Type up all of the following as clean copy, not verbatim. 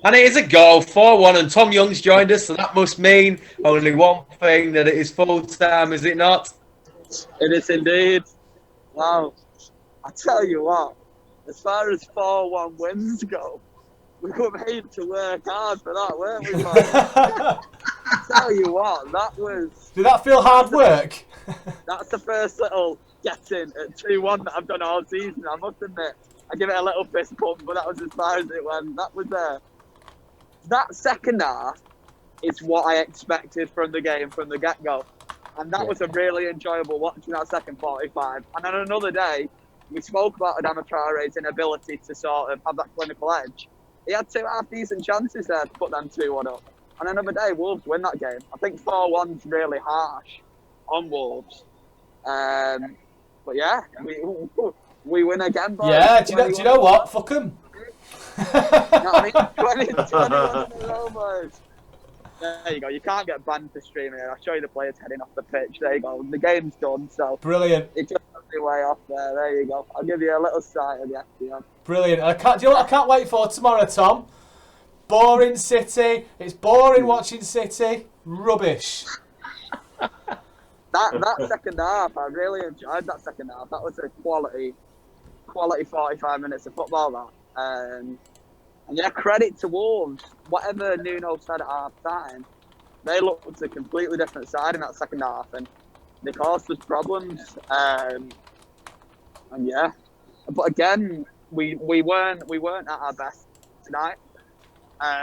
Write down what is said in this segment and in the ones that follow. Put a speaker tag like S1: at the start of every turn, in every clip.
S1: And it is a goal, 4-1, and Tom Young's joined us, so that must mean only one thing, that it is full time, is it not?
S2: It is indeed. Wow. I tell you what, as far as 4-1 wins go, we were made to work hard for that, weren't we, man? I tell you what, that was...
S3: Did that feel hard work?
S2: That's the first little get-in at 2-1 that I've done all season, I must admit. I give it a little fist pump, but that was as far as it went. That was that second half is what I expected from the game from the get-go. And that was a really enjoyable watching that second 45. And on another day, we spoke about Adama Traore's inability to sort of have that clinical edge. He had 2 half-decent chances there to put them 2-1 up. And another day, Wolves win that game. I think 4-1's really harsh on Wolves. But yeah, we win again. Boys.
S3: Yeah, do you know what? Fuck them.
S2: I mean, 21 in a row, boys. There you go. You can't get banned for streaming it. I'll show you the players heading off the pitch. There you go. The game's done. So
S3: brilliant.
S2: It just took me way off there. There you go. I'll give you a little sight of the FPL.
S3: Brilliant. Do you know what I can't wait for tomorrow, Tom? Boring City. It's boring watching City. Rubbish.
S2: That second half, I really enjoyed that second half. That was a quality 45 minutes of football, that. And yeah, credit to Wolves. Whatever Nuno said at half time, they looked a completely different side in that second half, and they caused us problems. And yeah, but again, we weren't at our best tonight.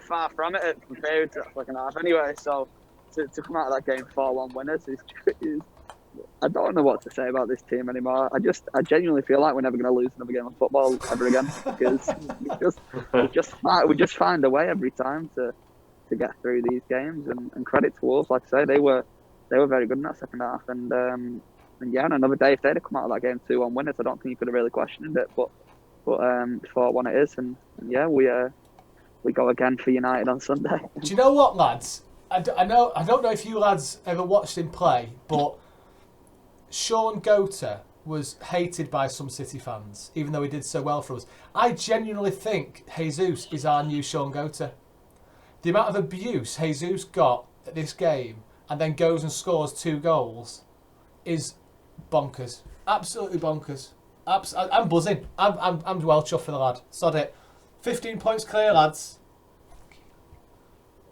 S2: Far from it compared to that second half, anyway. So to come out of that game 4-1 winners is I don't know what to say about this team anymore. I genuinely feel like we're never going to lose another game of football ever again, because we just find a way every time to get through these games. And credit to Wolves, like I say, they were very good in that second half. And yeah, on another day, if they'd have come out of that game 2-1 winners, I don't think you could have really questioned it. But 4-1 it is, and yeah, we go again for United on Sunday.
S3: Do you know what, lads? I don't know if you lads ever watched him play, but 𝗠𝘁𝗁 was hated by some City fans, even though he did so well for us. I genuinely think Jesus is our new 𝗠𝘁𝗁. The amount of abuse Jesus got at this game and then goes and scores 2 goals is bonkers. Absolutely bonkers. I'm buzzing. I'm well chuffed for the lad. Sod it. 15 points clear, lads.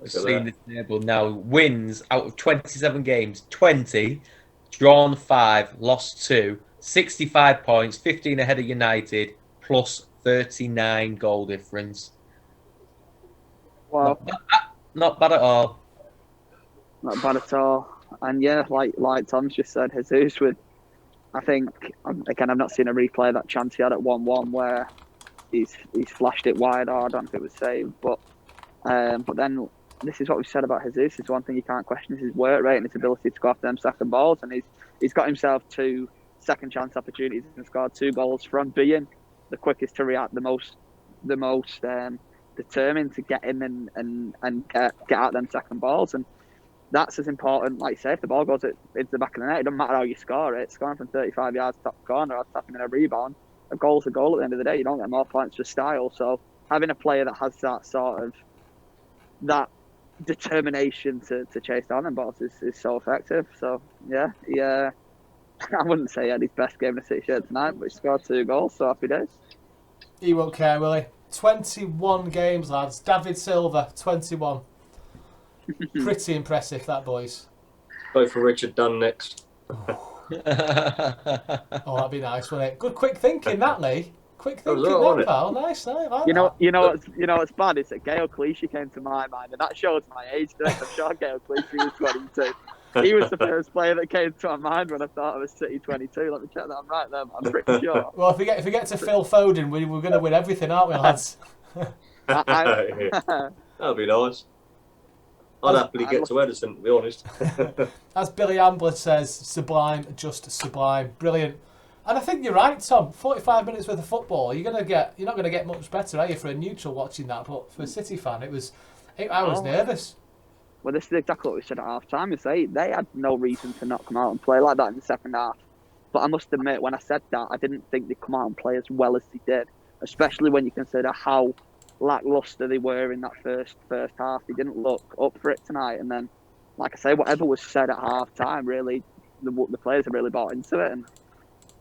S1: We've seen the table now. Wins out of 27 games, 20. Drawn 5, lost 2, 65 points, 15 ahead of United, plus 39 goal difference.
S2: Well,
S1: not bad at all.
S2: Not bad at all. And yeah, like Tom's just said, Jesus with, I think, again, I've not seen a replay of that chance he had at 1-1 where he's flashed it wide. I don't know if it was saved, but then this is what we've said about Jesus. It's one thing you can't question is his work rate and his ability to go after them second balls. And he's got himself 2 second chance opportunities and scored 2 goals from being the quickest to react, the most determined to get in and get out them second balls. And that's as important. Like you say, if the ball goes into the back of the net, it doesn't matter how you score it. Scoring from 35 yards top corner or tapping in a rebound, a goal's a goal at the end of the day. You don't get more points for style. So having a player that has that sort of determination to chase down them balls is so effective. So yeah, I wouldn't say he had his best game in a City shirt tonight, but he scored 2 goals, so happy days.
S3: He won't care, will he? 21 games, lads. David Silva, 21. Pretty impressive, that, boys.
S4: Go for Richard Dunn next.
S3: Oh, that'd be nice, wouldn't it? Good quick thinking, that, Lee. Quick thinking,
S4: that,
S3: pal. Nice. Like
S2: you know what's bad is that 𝗠𝘁𝗁𝐶𝑖𝑡𝑦 came to my mind, and that shows my age. I'm sure 𝗠𝘁𝗁𝐶𝑖𝑡𝑦 was 22. He was the first player that came to my mind when I thought I was City 22. Let me check that. I'm right there. I'm pretty sure.
S3: Well, if we get to Phil Foden, we're going to win everything, aren't we, lads?
S4: That'd be nice. I'd happily get to Ederson, to be honest.
S3: As Billy Ambler says, sublime, just sublime, brilliant. And I think you're right, Tom. 45 minutes worth of football, you're not going to get much better, are you, for a neutral watching that? But for a City fan, I was nervous.
S2: Well, this is exactly what we said at half time. Is they had no reason to not come out and play like that in the second half. But I must admit, when I said that, I didn't think they'd come out and play as well as they did, especially when you consider how lacklustre they were in that first half. They didn't look up for it tonight. And then, like I say, whatever was said at half time, really, the players have really bought into it.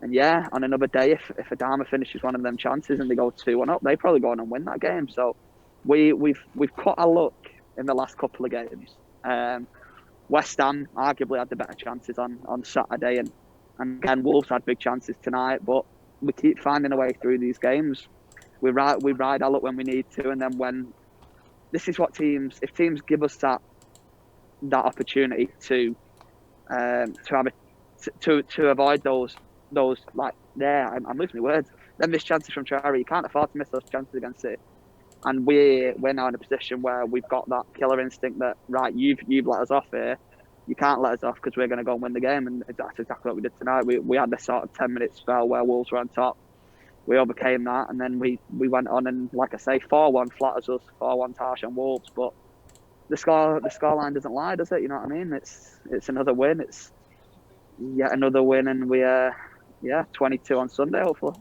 S2: And yeah, on another day, if Adama finishes one of them chances and they go 2-1 up, they probably go on and win that game. So we've cut our luck in the last couple of games. West Ham arguably had the better chances on Saturday, and again Wolves had big chances tonight. But we keep finding a way through these games. We ride our luck when we need to, and then when this is what if teams give us that opportunity to have to avoid those like I'm losing my words. Then missed chances from Traore. You can't afford to miss those chances against City. And we're now in a position where we've got that killer instinct that, right, you've let us off here. You can't let us off because we're going to go and win the game. And that's exactly what we did tonight. We had this sort of 10-minute spell where Wolves were on top. We overcame that, and then we went on and, like I say, 4-1 flatters us, 4-1 harsh on Wolves. But the scoreline doesn't lie, does it? You know what I mean? It's another win. It's yet another win, and we 22 on Sunday, hopefully.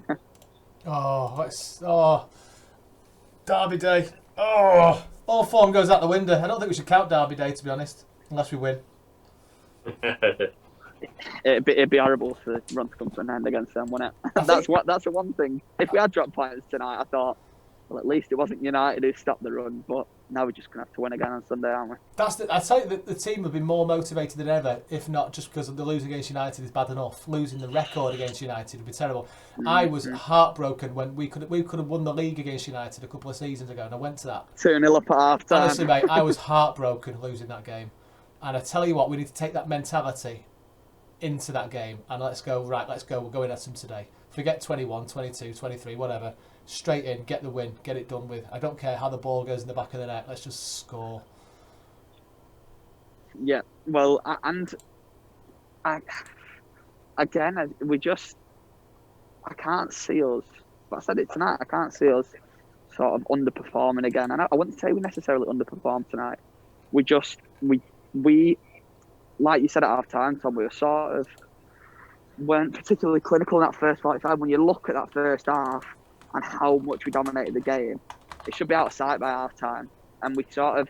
S3: Derby Day. Oh, all form goes out the window. I don't think we should count Derby Day, to be honest, unless we win.
S2: It'd be horrible for the run to come to an end against them, wouldn't it? That's the one thing. If we had dropped points tonight, I thought, well, at least it wasn't United who stopped the run. But now we're just gonna have to win again on Sunday, aren't we?
S3: I'd say that the team would be more motivated than ever, if not just because the losing against United is bad enough. Losing the record against United would be terrible. I was heartbroken when we could have won the league against United a couple of seasons ago, and I went to that
S2: 2-0 up at half time.
S3: Honestly, mate, I was heartbroken losing that game. And I tell you what, we need to take that mentality into that game, and let's go, we're going at them today. Forget 21, 22, 23, whatever. Straight in, get the win, get it done with. I don't care how the ball goes in the back of the net, let's just score.
S2: Yeah, well, I can't see us, but I said it tonight, I can't see us sort of underperforming again. And I wouldn't say we necessarily underperformed tonight. We like you said at half time, Tom, we weren't particularly clinical in that first 45. When you look at that first half and how much we dominated the game, it should be out of sight by half time. And we sort of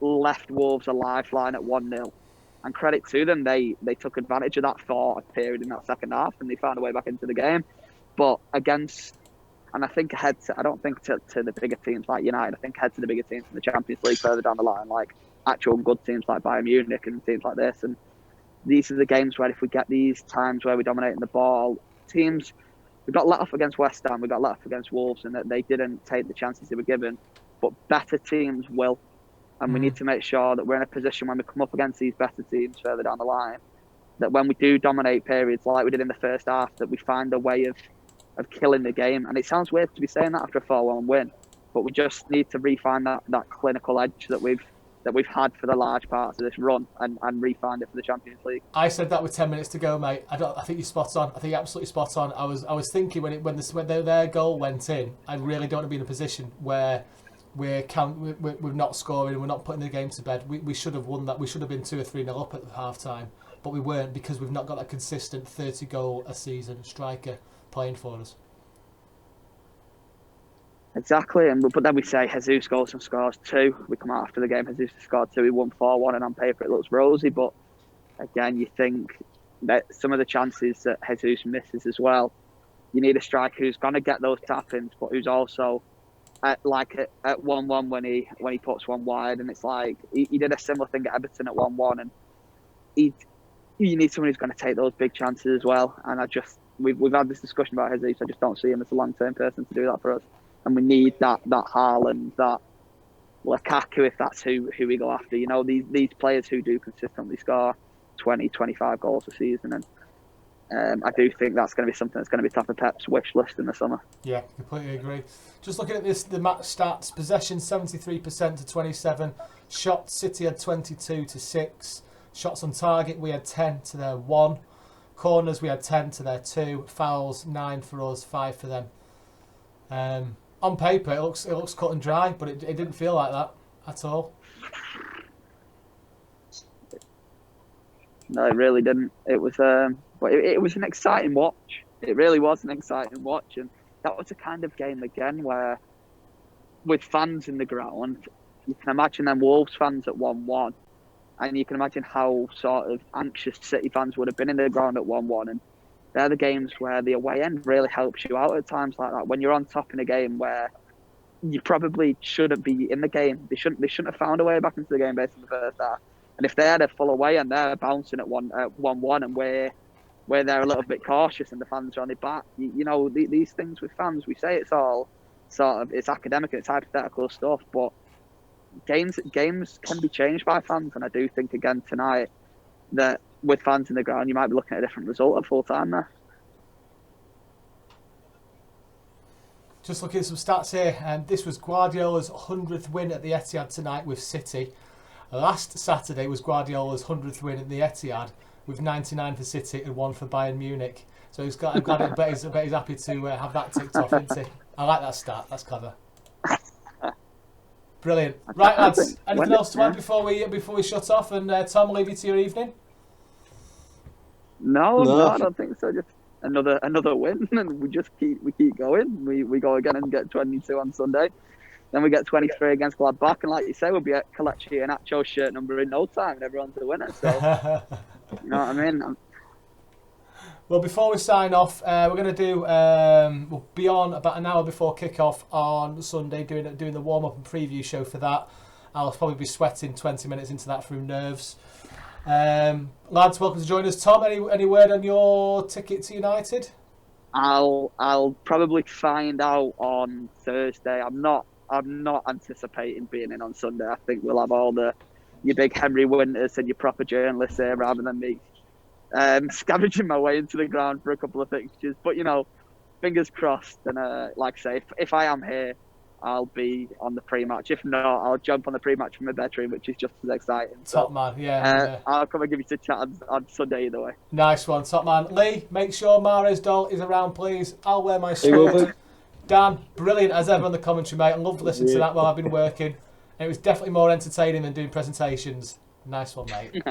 S2: left Wolves a lifeline at 1-0. And credit to them, they took advantage of that period in that second half, and they found a way back into the game. But I think I don't think to the bigger teams like United, I think head to the bigger teams in the Champions League further down the line, like actual good teams like Bayern Munich and teams like this. And these are the games where if we get these times where we're dominating the ball, we got let off against West Ham, we got let off against Wolves, and that they didn't take the chances they were given. But better teams will. And we need to make sure that we're in a position when we come up against these better teams further down the line, that when we do dominate periods like we did in the first half, that we find a way of killing the game. And it sounds weird to be saying that after a 4-1 win, but we just need to refine that clinical edge that we've had for the large parts of this run and refine it for the Champions League.
S3: I said that with 10 minutes to go, mate. I think you're spot on. I think you're absolutely spot on. I was thinking when their goal went in, I really don't want to be in a position where we're not scoring, we're not putting the game to bed. We should have won that. We should have been 2 or 3-0 up at half time, but we weren't, because we've not got that consistent 30 goal a season striker playing for us.
S2: Exactly, but then we say Jesus goes and scores 2. We come out after the game, Jesus scored 2, he won 4-1, and on paper it looks rosy. But again, you think that some of the chances that Jesus misses as well, you need a striker who's going to get those tap-ins, but who's also at 1-1 when he puts one wide. And it's like he did a similar thing at Everton at 1-1, and you need someone who's going to take those big chances as well. And we've had this discussion about Jesus. I just don't see him as a long-term person to do that for us. And we need that Haaland, that Lukaku, if that's who we go after. You know, these players who do consistently score 20, 25 goals a season. And I do think that's going to be something that's going to be top of Pep's wish list in the summer.
S3: Yeah, completely agree. Just looking at the match stats: possession 73% to 27, shots City had 22 to 6, shots on target we had 10 to their 1, corners we had 10 to their 2, fouls 9 for us, 5 for them. On paper, it looks cut and dry, but it didn't feel like that at all.
S2: No, it really didn't. It was, but it was an exciting watch. It really was an exciting watch, and that was a kind of game again where with fans in the ground, you can imagine them Wolves fans at 1-1, and you can imagine how sort of anxious City fans would have been in the ground at 1-1. And they're the games where the away end really helps you out at times like that. When you're on top in a game where you probably shouldn't be in the game, they shouldn't have found a way back into the game based on the first half. And if they're full away and they're bouncing at 1-1, and we're there a little bit cautious and the fans are on their back, you know, these things with fans, we say it's all sort of, it's academic, it's hypothetical stuff, but games can be changed by fans. And I do think again tonight that with fans in the ground, you might be looking at a different result at full time there.
S3: Just looking at some stats here, and this was Guardiola's 100th win at the Etihad tonight with City. Last Saturday was Guardiola's 100th win at the Etihad with 99 for City and 1 for Bayern Munich. So I'm glad I bet he's happy to have that ticked off, isn't he? I like that stat. That's clever. Brilliant. Right, lads. Anything else to add before we shut off? And Tom, will leave you to your evening.
S2: No, I don't think so. Just another win, and we keep going. We go again and get 22 on Sunday. Then we get 23 against Gladbach, and like you say, we'll be at 𝗠𝘁𝗁 and 𝐻𝑜's shirt number in no time, and everyone's a winner. So, you know what I mean?
S3: Well, before we sign off, we're going to do. We'll be on about an hour before kick-off on Sunday, doing the warm-up and preview show for that. I'll probably be sweating 20 minutes into that through nerves. Lads, welcome to join us. Tom, any word on your ticket to United?
S2: I'll probably find out on Thursday. I'm not anticipating being in on Sunday. I think we'll have all your big Henry Winters and your proper journalists here rather than me scavenging my way into the ground for a couple of fixtures. But, you know, fingers crossed. And like I say, if I am here, I'll be on the pre-match. If not, I'll jump on the pre-match from my bedroom, which is just as exciting.
S3: Top man, yeah.
S2: I'll come and give you a chat on Sunday either way.
S3: Nice one, top man. Lee, make sure Mahrez doll is around, please. I'll wear my suit. Dan, brilliant as ever on the commentary, mate. I love listening to that while I've been working. And it was definitely more entertaining than doing presentations. Nice one, mate.